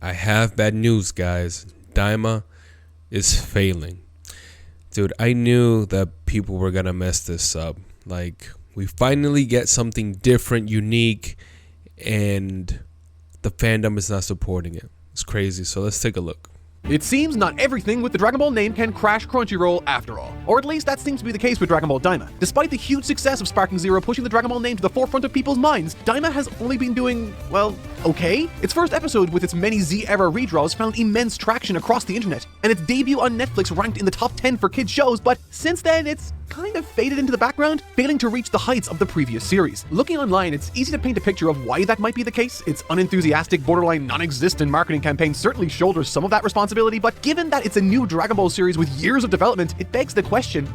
I have bad news, guys. Daima is failing. Dude, I knew that people were gonna mess this up. Like, we finally get something different, unique, and the fandom is not supporting it. It's crazy. So let's take a look. It seems not everything with the Dragon Ball name can crash Crunchyroll after all. Or at least that seems to be the case with Dragon Ball Daima. Despite the huge success of Sparking Zero pushing the Dragon Ball name to the forefront of people's minds, Daima has only been doing, well, okay? Its first episode with its many Z-era redraws found immense traction across the internet, and its debut on Netflix ranked in the top 10 for kids shows, but since then it's kind of faded into the background, failing to reach the heights of the previous series. Looking online, it's easy to paint a picture of why that might be the case. Its unenthusiastic, borderline non-existent marketing campaign certainly shoulders some of that responsibility, but given that it's a new Dragon Ball series with years of development, it begs the question,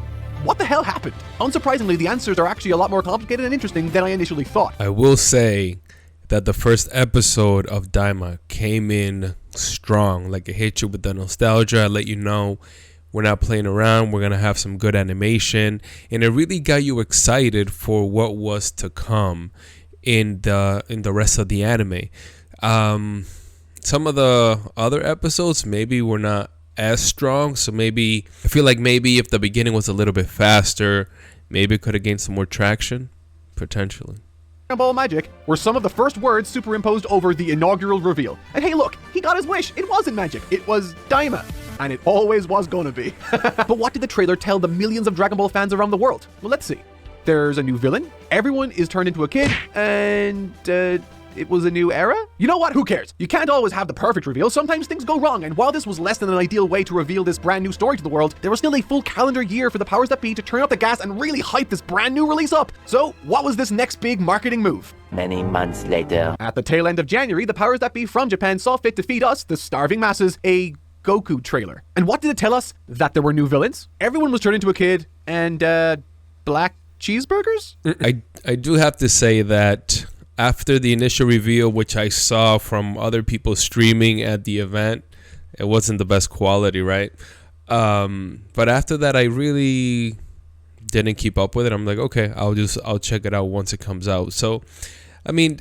what the hell happened? Unsurprisingly, the answers are actually a lot more complicated and interesting than I initially thought. I will say that the first episode of Daima came in strong. Like, it hit you with the nostalgia. I let you know we're not playing around. We're gonna have some good animation, and it really got you excited for what was to come in the rest of the anime. Some of the other episodes maybe were not as strong, so maybe I feel like maybe if the beginning was a little bit faster, maybe it could have gained some more traction, potentially. Dragon Ball magic were some of the first words superimposed over the inaugural reveal. And hey look, he got his wish. It wasn't magic, it was Daima. And it always was gonna be. But what did the trailer tell the millions of Dragon Ball fans around the world? Well, let's see. There's a new villain, everyone is turned into a kid, and it was a new era? You know what? Who cares? You can't always have the perfect reveal. Sometimes things go wrong, and while this was less than an ideal way to reveal this brand new story to the world, there was still a full calendar year for the powers that be to turn up the gas and really hype this brand new release up. So, what was this next big marketing move? Many months later. At the tail end of January, the powers that be from Japan saw fit to feed us, the starving masses, a Goku trailer. And what did it tell us? That there were new villains, everyone was turned into a kid, and black cheeseburgers? I do have to say that after the initial reveal, which I saw from other people streaming at the event, it wasn't the best quality, right? But after that, I really didn't keep up with it. I'm like, okay, I'll check it out once it comes out. So, I mean,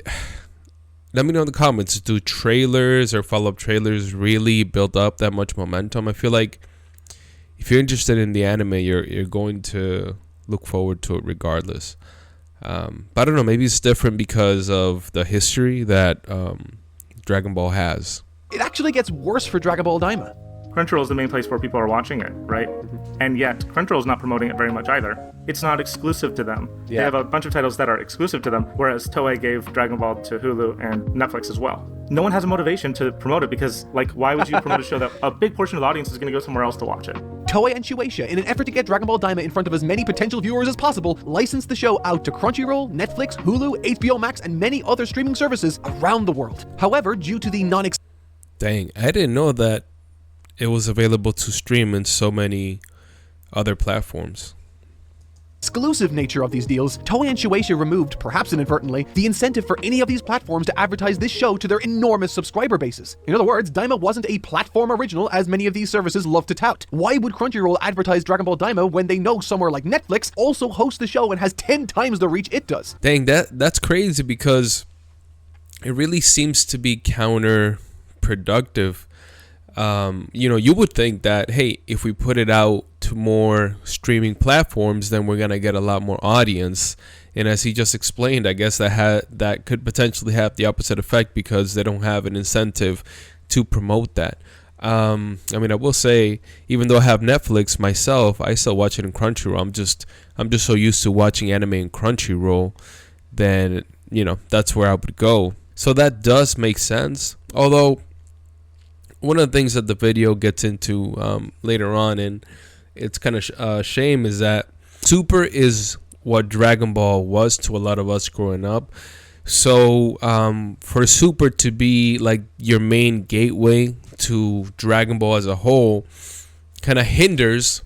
let me know in the comments, do trailers or follow-up trailers really build up that much momentum? I feel like if you're interested in the anime, you're going to look forward to it regardless. But I don't know, maybe it's different because of the history that Dragon Ball has. It actually gets worse for Dragon Ball Daima. Crunchyroll is the main place where people are watching it, right? And yet, Crunchyroll is not promoting it very much either. It's not exclusive to them. Yeah. They have a bunch of titles that are exclusive to them, whereas Toei gave Dragon Ball to Hulu and Netflix as well. No one has a motivation to promote it because, like, why would you promote a show that a big portion of the audience is going to go somewhere else to watch it? Toei and Shueisha, in an effort to get Dragon Ball Daima in front of as many potential viewers as possible, licensed the show out to Crunchyroll, Netflix, Hulu, HBO Max, and many other streaming services around the world. However, due to the Dang, I didn't know that it was available to stream in so many other platforms. exclusive nature of these deals, Toei and Shueisha removed, perhaps inadvertently, the incentive for any of these platforms to advertise this show to their enormous subscriber bases. In other words, Daima wasn't a platform original as many of these services love to tout. Why would Crunchyroll advertise Dragon Ball Daima when they know somewhere like Netflix also hosts the show and has 10 times the reach it does? Dang, that's crazy because it really seems to be counterproductive. You would think that, hey, if we put it out to more streaming platforms, then we're gonna get a lot more audience. And as he just explained, I guess that could potentially have the opposite effect because they don't have an incentive to promote that. I will say, even though I have Netflix myself, I still watch it in Crunchyroll. I'm just so used to watching anime in Crunchyroll, then that's where I would go. So that does make sense. Although one of the things that the video gets into later on, and it's kind of shame, is that Super is what Dragon Ball was to a lot of us growing up. So for Super to be like your main gateway to Dragon Ball as a whole kind of hinders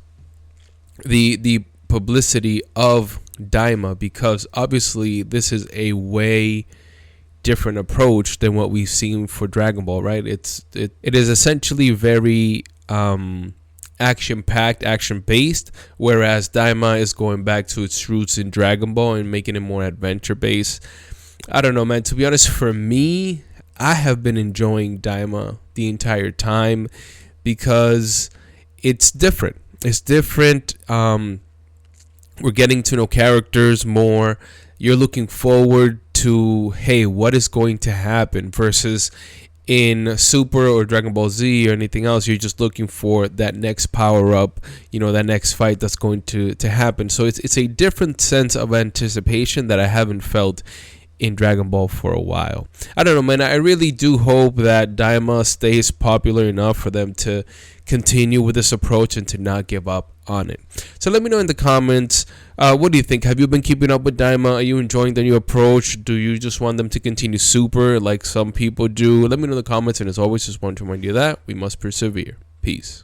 the publicity of Daima, because obviously this is a way different approach than what we've seen for Dragon Ball, right? It is essentially very action-packed, action-based, whereas Daima is going back to its roots in Dragon Ball and making it more adventure-based. I don't know, man. To be honest, for me, I have been enjoying Daima the entire time because it's different. It's different. We're getting to know characters more. You're looking forward to, hey, what is going to happen, versus in Super or Dragon Ball Z or anything else, you're just looking for that next power up, that next fight that's going to happen. So it's a different sense of anticipation that I haven't felt in Dragon Ball for a while. I don't know, man. I really do hope that Daima stays popular enough for them to continue with this approach and to not give up on it. So let me know in the comments, what do you think? Have you been keeping up with Daima? Are you enjoying the new approach? Do you just want them to continue Super like some people do? Let me know in the comments, and as always, just want to remind you that we must persevere. Peace.